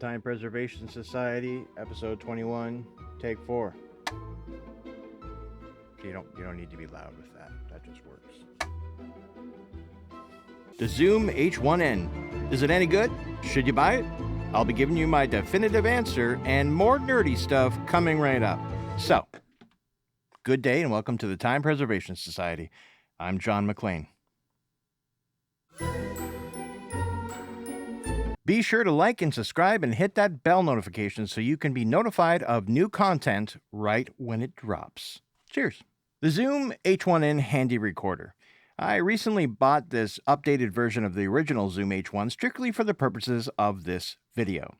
Time Preservation Society, episode 21, take 4. You don't need to be loud with that. That just works. The Zoom H1n. Is it any good? Should you buy it? I'll be giving you my definitive answer and more nerdy stuff coming right up. So, good day and welcome to the Time Preservation Society. I'm John McLean. Be sure to like and subscribe and hit that bell notification so you can be notified of new content right when it drops. Cheers. The Zoom H1n Handy Recorder. I recently bought this updated version of the original Zoom H1 strictly for the purposes of this video.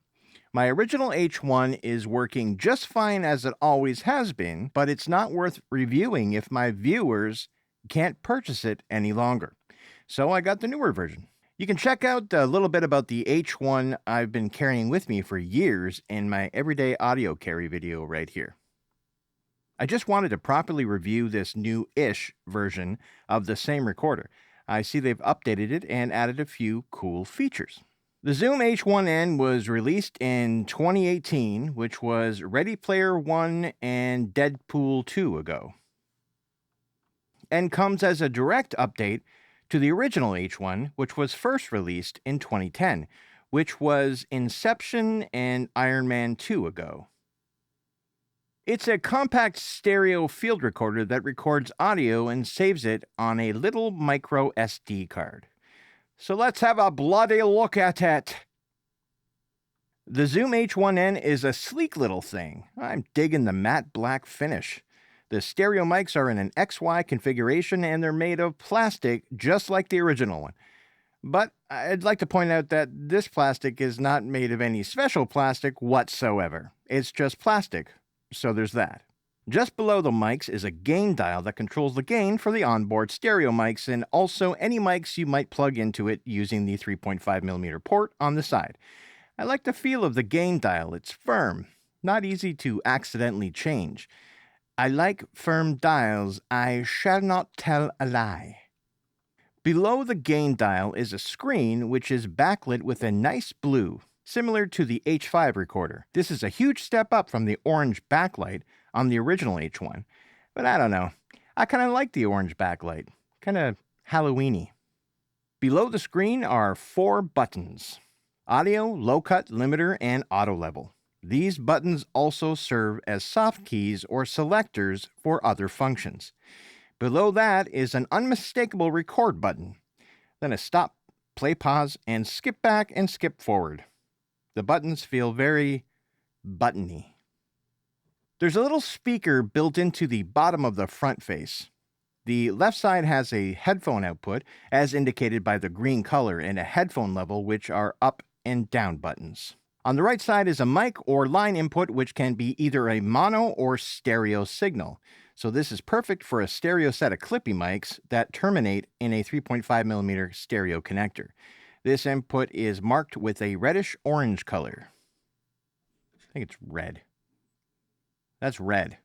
My original H1 is working just fine as it always has been, but it's not worth reviewing if my viewers can't purchase it any longer. So I got the newer version. You can check out a little bit about the H1 I've been carrying with me for years in my everyday audio carry video right here. I just wanted to properly review this new-ish version of the same recorder. I see they've updated it and added a few cool features. The Zoom H1n was released in 2018, which was Ready Player One and Deadpool 2 ago, and comes as a direct update to the original H1, which was first released in 2010, which was Inception and Iron Man 2 ago. It's a compact stereo field recorder that records audio and saves it on a little micro SD card. So let's have a bloody look at it. The Zoom H1n is a sleek little thing. I'm digging the matte black finish. The stereo mics are in an XY configuration and they're made of plastic just like the original one. But I'd like to point out that this plastic is not made of any special plastic whatsoever. It's just plastic, so there's that. Just below the mics is a gain dial that controls the gain for the onboard stereo mics and also any mics you might plug into it using the 3.5mm port on the side. I like the feel of the gain dial. It's firm, not easy to accidentally change. I like firm dials. I shall not tell a lie. Below the gain dial is a screen which is backlit with a nice blue, similar to the H5 recorder. This is a huge step up from the orange backlight on the original H1, but I don't know. I kind of like the orange backlight, kind of Halloween-y. Below the screen are 4 buttons: audio, low cut, limiter, and auto level. These buttons also serve as soft keys or selectors for other functions. Below that is an unmistakable record button, then a stop, play, pause, and skip back and skip forward. The buttons feel very buttony. There's a little speaker built into the bottom of the front face. The left side has a headphone output, as indicated by the green color, and a headphone level, which are up and down buttons. On the right side is a mic or line input, which can be either a mono or stereo signal. So this is perfect for a stereo set of clippy mics that terminate in a 3.5mm stereo connector. This input is marked with a reddish-orange color. I think it's red. That's red.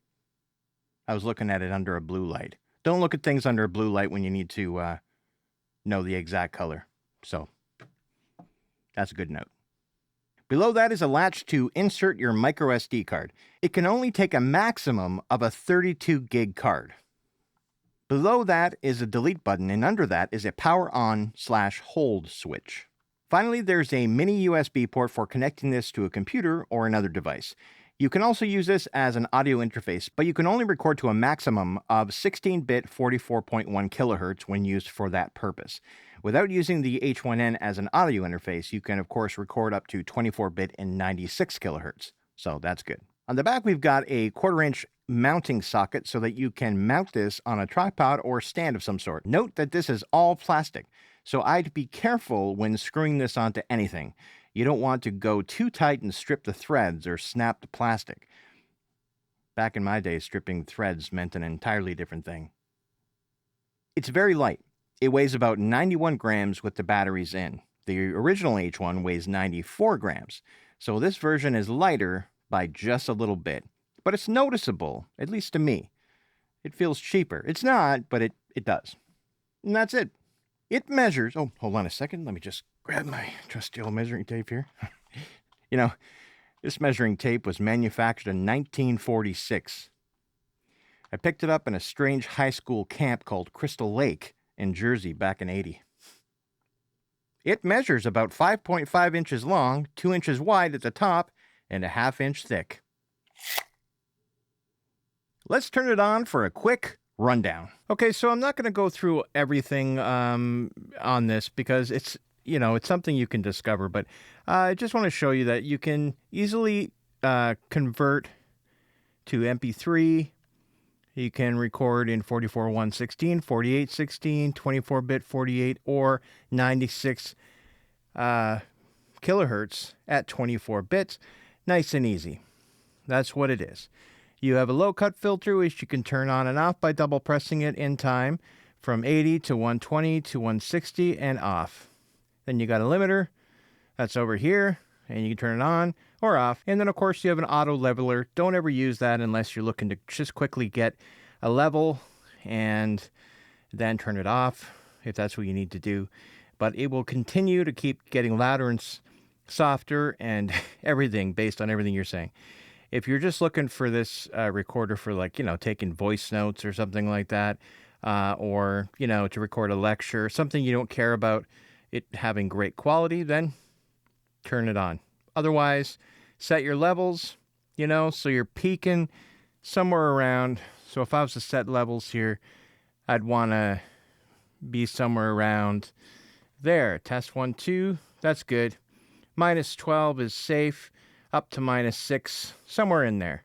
I was looking at it under a blue light. Don't look at things under a blue light when you need to know the exact color. So, that's a good note. Below that is a latch to insert your micro SD card. It can only take a maximum of a 32 gig card. Below that is a delete button, and under that is a power on/hold switch. Finally, there's a mini USB port for connecting this to a computer or another device. You can also use this as an audio interface, but you can only record to a maximum of 16-bit 44.1 kHz when used for that purpose. Without using the H1n as an audio interface, you can of course record up to 24-bit and 96 kHz, so that's good. On the back, we've got a 1/4-inch mounting socket so that you can mount this on a tripod or stand of some sort. Note that this is all plastic, so I'd be careful when screwing this onto anything. You don't want to go too tight and strip the threads or snap the plastic. Back in my day, stripping threads meant an entirely different thing. It's very light. It weighs about 91 grams with the batteries in. The original H1 weighs 94 grams, so this version is lighter by just a little bit. But it's noticeable, at least to me. It feels cheaper. It's not, but it does. And that's it. It measures... Oh, hold on a second. Let me just grab my trusty old measuring tape here. You know, This measuring tape was manufactured in 1946. I picked it up in a strange high school camp called Crystal Lake in Jersey back in '80. It measures about 5.5 inches long, 2 inches wide at the top, and a ½ inch thick. Let's turn it on for a quick rundown. Okay, so I'm not going to go through everything on this because it's something you can discover, but I just want to show you that you can easily convert to MP3. You can record in 44:116, 48:16, 24-bit 48, or 96 kilohertz at 24 bits. Nice and easy. That's what it is. You have a low-cut filter, which you can turn on and off by double pressing it in time from 80 to 120 to 160 and off. Then you got a limiter. That's over here, and you can turn it on or off. And then, of course, you have an auto leveler. Don't ever use that unless you're looking to just quickly get a level and then turn it off if that's what you need to do. But it will continue to keep getting louder and softer and everything based on everything you're saying. If you're just looking for this recorder for taking voice notes or something like that, or, to record a lecture, something you don't care about it having great quality, then turn it on. Otherwise, set your levels, so you're peaking somewhere around. So if I was to set levels here, I'd want to be somewhere around there. Test 1, 2, that's good. -12 is safe. Up to -6, somewhere in there.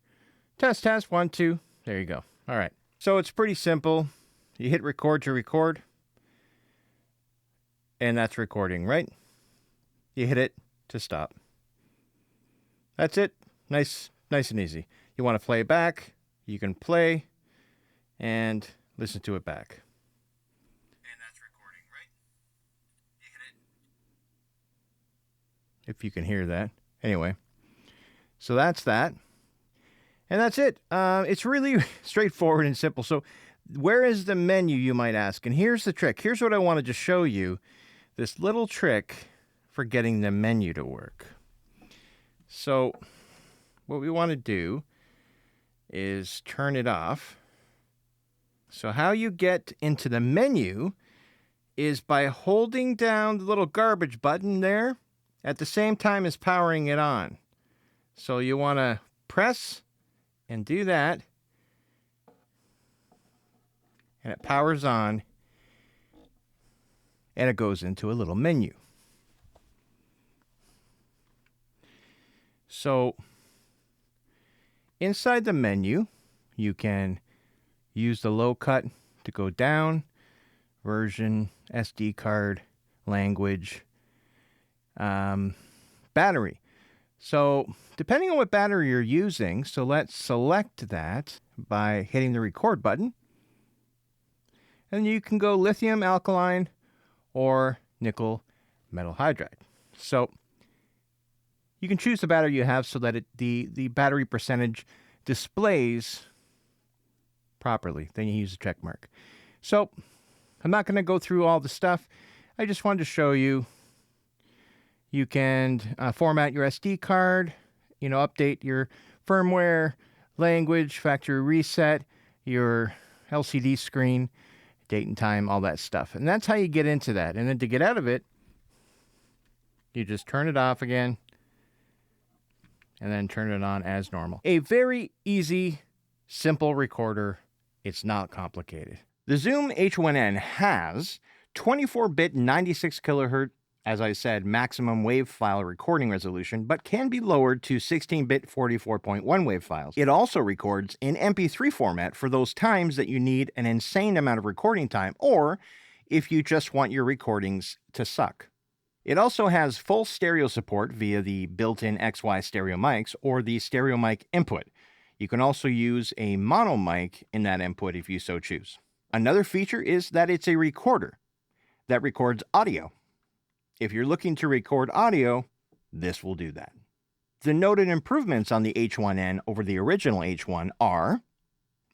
Test 1, 2. There you go. All right. So it's pretty simple. You hit record to record. And that's recording, right? You hit it to stop. That's it. Nice and easy. You want to play it back, you can play and listen to it back. And that's recording, right? You hit it. If you can hear that. Anyway. So that's that. And that's it. It's really straightforward and simple. So where is the menu, you might ask? And here's the trick. Here's what I wanted to show you. This little trick for getting the menu to work. So what we want to do is turn it off. So how you get into the menu is by holding down the little garbage button there at the same time as powering it on. So you want to press and do that, and it powers on, and it goes into a little menu. So inside the menu, you can use the low cut to go down, version, SD card, language, battery. So depending on what battery you're using, so let's select that by hitting the record button. And you can go lithium alkaline or nickel metal hydride. So you can choose the battery you have so that the battery percentage displays properly. Then you use the check mark. So I'm not going to go through all the stuff. I just wanted to show you. You can format your SD card, update your firmware, language, factory reset, your LCD screen, date and time, all that stuff. And that's how you get into that. And then to get out of it, you just turn it off again and then turn it on as normal. A very easy, simple recorder. It's not complicated. The Zoom H1n has 24-bit 96 kilohertz, as I said, maximum wave file recording resolution, but can be lowered to 16-bit 44.1 wave files. It also records in MP3 format for those times that you need an insane amount of recording time, or if you just want your recordings to suck. It also has full stereo support via the built-in XY stereo mics or the stereo mic input. You can also use a mono mic in that input if you so choose. Another feature is that it's a recorder that records audio. If you're looking to record audio, this will do that. The noted improvements on the H1n over the original H1 are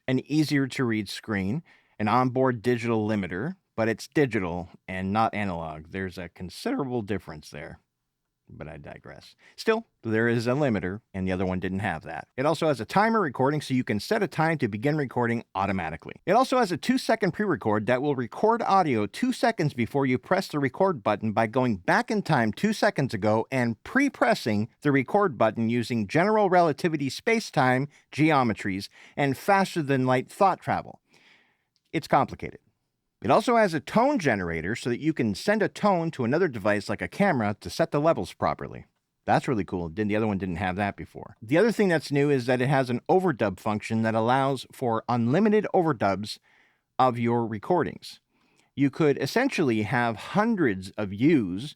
an easier to read screen, an onboard digital limiter, but it's digital and not analog. There's a considerable difference there. but I digress. Still, there is a limiter, and the other one didn't have that. It also has a timer recording, so you can set a time to begin recording automatically. It also has a 2-second pre-record that will record audio 2 seconds before you press the record button by going back in time 2 seconds ago and pre-pressing the record button using general relativity space-time geometries and faster-than-light thought travel. It's complicated. It also has a tone generator so that you can send a tone to another device like a camera to set the levels properly. That's really cool. The other one didn't have that before. The other thing that's new is that it has an overdub function that allows for unlimited overdubs of your recordings. You could essentially have hundreds of yous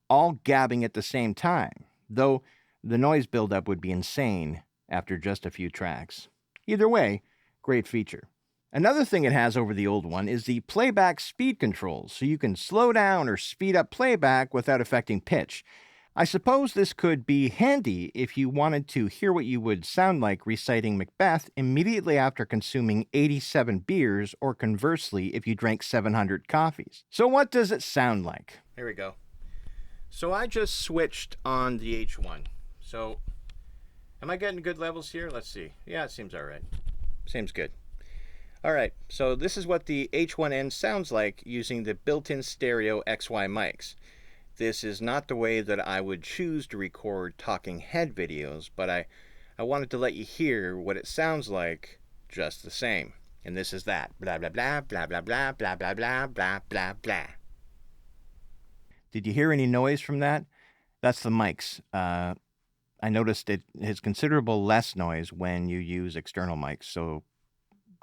all gabbing at the same time, though the noise buildup would be insane after just a few tracks. Either way, great feature. Another thing it has over the old one is the playback speed controls, so you can slow down or speed up playback without affecting pitch. I suppose this could be handy if you wanted to hear what you would sound like reciting Macbeth immediately after consuming 87 beers, or conversely, if you drank 700 coffees. So what does it sound like? Here we go. So I just switched on the H1. So, am I getting good levels here? Let's see. Yeah, it seems all right. Seems good. Alright, so this is what the H1n sounds like using the built-in stereo XY mics. This is not the way that I would choose to record talking head videos, but I wanted to let you hear what it sounds like just the same. And this is that. Blah blah blah blah blah blah blah blah blah blah blah blah. Did you hear any noise from that? That's the mics. I noticed it has considerable less noise when you use external mics, so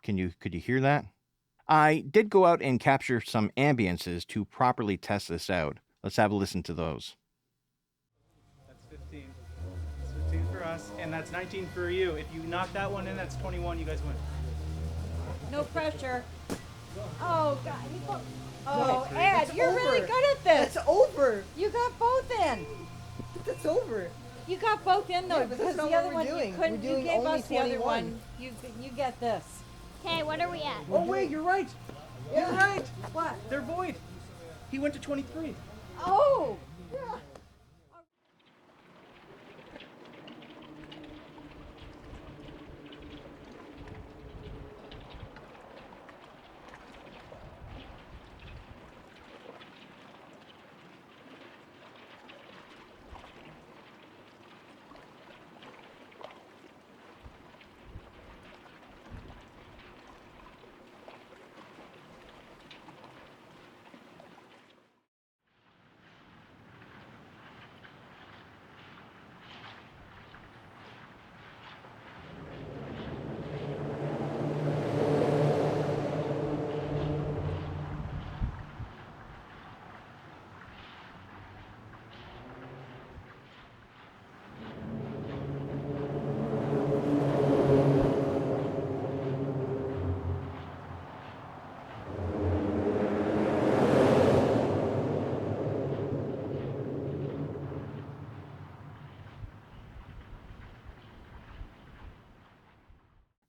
could you hear that? I did go out and capture some ambiances to properly test this out. Let's have a listen to those. That's 15. That's 15 for us, and that's 19 for you. If you knock that one in, that's 21. You guys win. No pressure. Oh, God. Oh, No, Ed, that's you're over. really good at this. That's over. You got both in. That's over. You got both in, though, Yeah, but because that's not the other what we're one doing. you couldn't. We're You doing gave only us the other 21. one. You get this. Okay, what are we at? Oh, wait, you're right. You're right. What? They're void. He went to 23. Oh. Yeah.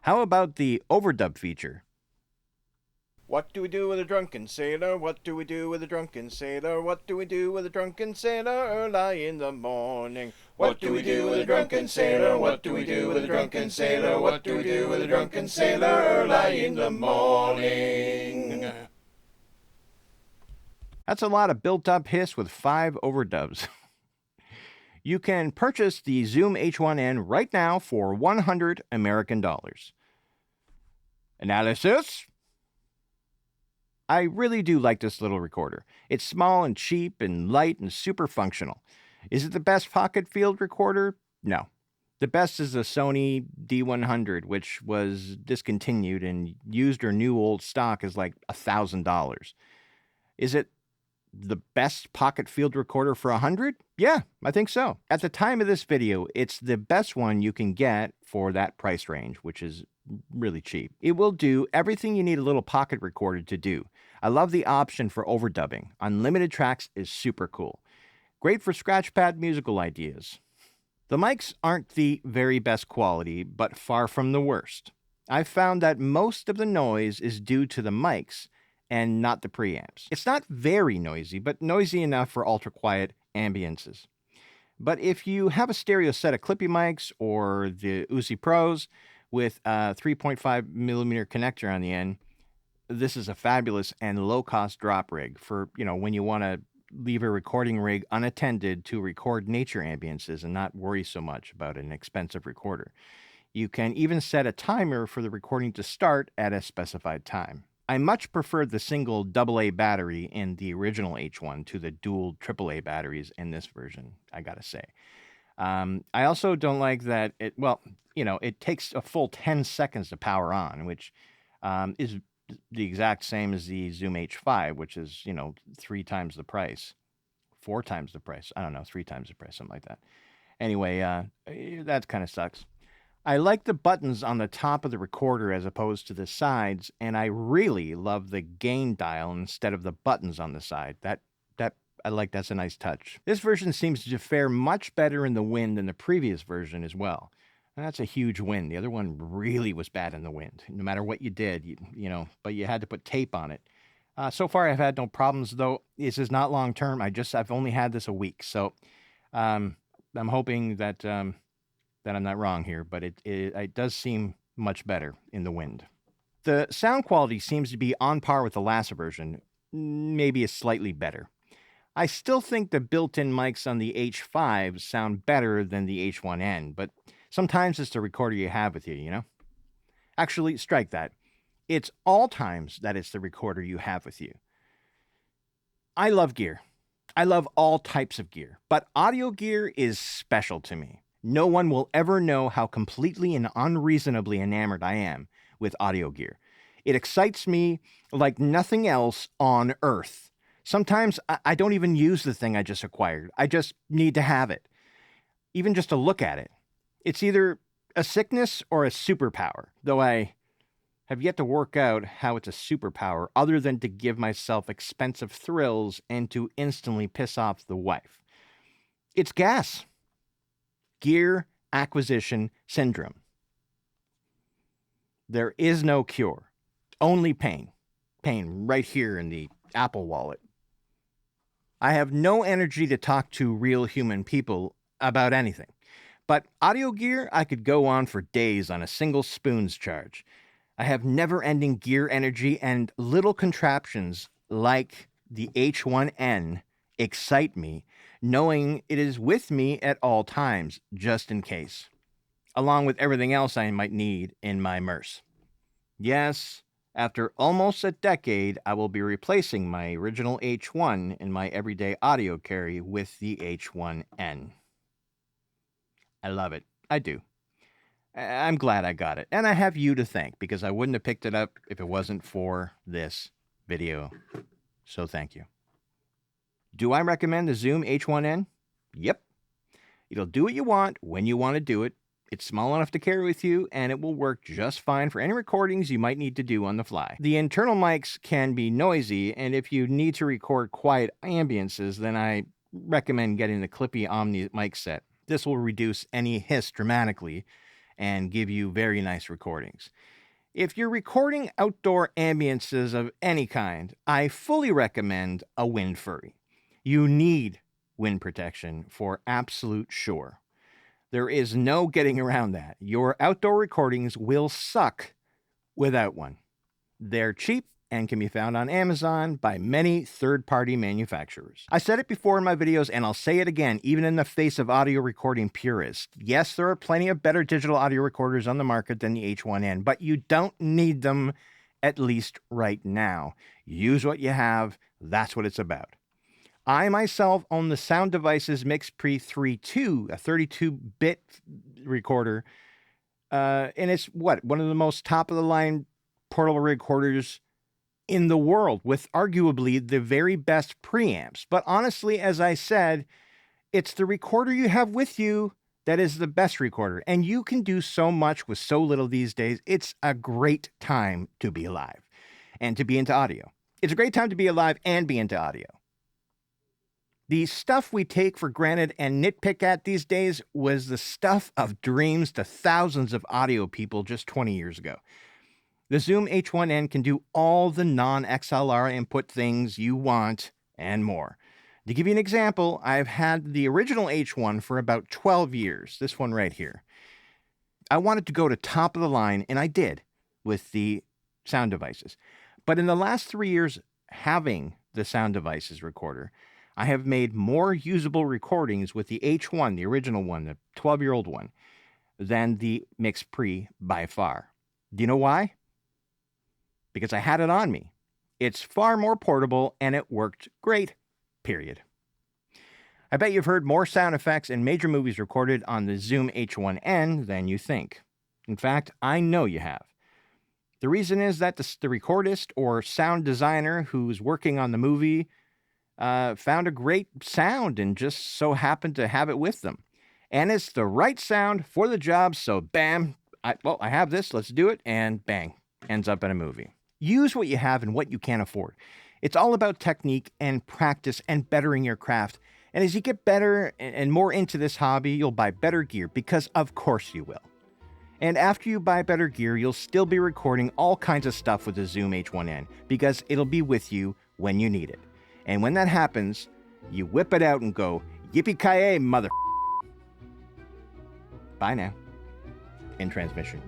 How about the overdub feature? What do we do with a drunken sailor? What do we do with a drunken sailor? What do we do with a drunken sailor early in the morning? What do we do with a drunken sailor? What do we do with a drunken sailor? What do we do with a drunken sailor early in the morning? That's a lot of built-up hiss with 5 overdubs. You can purchase the Zoom H1n right now for 100 American dollars. Analysis? I really do like this little recorder. It's small and cheap and light and super functional. Is it the best pocket field recorder? No. The best is the Sony D100, which was discontinued, and used or new old stock is like $1,000. Is it the best pocket field recorder for 100? Yeah, I think so. At the time of this video, it's the best one you can get for that price range, which is really cheap. It will do everything you need a little pocket recorder to do. I love the option for overdubbing. Unlimited tracks is super cool. Great for scratchpad musical ideas. The mics aren't the very best quality, but far from the worst. I've found that most of the noise is due to the mics and not the preamps. It's not very noisy, but noisy enough for ultra-quiet ambiances. But if you have a stereo set of Clippy mics or the Uzi Pros with a 3.5 millimeter connector on the end, this is a fabulous and low-cost drop rig for, when you want to leave a recording rig unattended to record nature ambiences and not worry so much about an expensive recorder. You can even set a timer for the recording to start at a specified time. I much prefer the single AA battery in the original H1 to the dual AAA batteries in this version, I gotta say. I also don't like that it takes a full 10 seconds to power on, which is the exact same as the Zoom H5, which is, 3 times the price, 4 times the price. I don't know, 3 times the price, something like that. Anyway, that kind of sucks. I like the buttons on the top of the recorder as opposed to the sides, and I really love the gain dial instead of the buttons on the side. That's a nice touch. This version seems to fare much better in the wind than the previous version as well. And that's a huge win. The other one really was bad in the wind. No matter what you did, but you had to put tape on it. So far, I've had no problems, though. This is not long term. I've only had this a week, so I'm hoping that I'm not wrong here. But it does seem much better in the wind. The sound quality seems to be on par with the last version, maybe a slightly better. I still think the built-in mics on the H5 sound better than the H1n, but sometimes it's the recorder you have with you, Actually, strike that. It's all times that it's the recorder you have with you. I love gear. I love all types of gear, but audio gear is special to me. No one will ever know how completely and unreasonably enamored I am with audio gear. It excites me like nothing else on earth. Sometimes I don't even use the thing I just acquired. I just need to have it, even just to look at it. It's either a sickness or a superpower, though I have yet to work out how it's a superpower other than to give myself expensive thrills and to instantly piss off the wife. It's gas. Gear acquisition syndrome. There is no cure, only pain. Pain right here in the Apple Wallet. I have no energy to talk to real human people about anything. But audio gear, I could go on for days on a single spoon's charge. I have never-ending gear energy, and little contraptions like the H1n excite me, knowing it is with me at all times, just in case, along with everything else I might need in my Merce. Yes, after almost a decade, I will be replacing my original H1 in my everyday audio carry with the H1n. I love it. I do. I'm glad I got it. And I have you to thank, because I wouldn't have picked it up if it wasn't for this video. So thank you. Do I recommend the Zoom H1n? Yep. It'll do what you want when you want to do it. It's small enough to carry with you, and it will work just fine for any recordings you might need to do on the fly. The internal mics can be noisy, and if you need to record quiet ambiances, then I recommend getting the Clippy Omni mic set. This will reduce any hiss dramatically and give you very nice recordings. If you're recording outdoor ambiances of any kind, I fully recommend a wind furry. You need wind protection for absolute sure. There is no getting around that. Your outdoor recordings will suck without one. They're cheap and can be found on Amazon by many third-party manufacturers. I said it before in my videos, and I'll say it again, even in the face of audio recording purists. Yes, there are plenty of better digital audio recorders on the market than the H1n, but you don't need them, at least right now. Use what you have. That's what it's about. I myself own the Sound Devices MixPre 3.2, a 32-bit recorder, and it's one of the most top-of-the-line portable recorders in the world, with arguably the very best preamps. But honestly, as I said, it's the recorder you have with you that is the best recorder, and you can do so much with so little these days. It's a great time to be alive and to be into audio. It's a great time to be alive and be into audio. The stuff we take for granted and nitpick at these days was the stuff of dreams to thousands of audio people just 20 years ago. The Zoom H1n can do all the non-XLR input things you want and more. To give you an example, I've had the original H1 for about 12 years, this one right here. I wanted to go to top of the line, and I did with the sound devices. But in the last 3 years having the sound devices recorder, I have made more usable recordings with the H1, the original one, the 12-year-old one, than the MixPre by far. Do you know why? Because I had it on me. It's far more portable, and it worked great, period. I bet you've heard more sound effects in major movies recorded on the Zoom H1n than you think. In fact, I know you have. The reason is that the recordist or sound designer who's working on the movie found a great sound and just so happened to have it with them. And it's the right sound for the job, so bam, I have this, let's do it, and bang, ends up in a movie. Use what you have and what you can afford. It's all about technique and practice and bettering your craft. And as you get better and more into this hobby, you'll buy better gear, because of course you will. And after you buy better gear, you'll still be recording all kinds of stuff with the Zoom H1n, because it'll be with you when you need it. And when that happens, you whip it out and go, yippee-ki-yay, mother. Bye now. In transmission.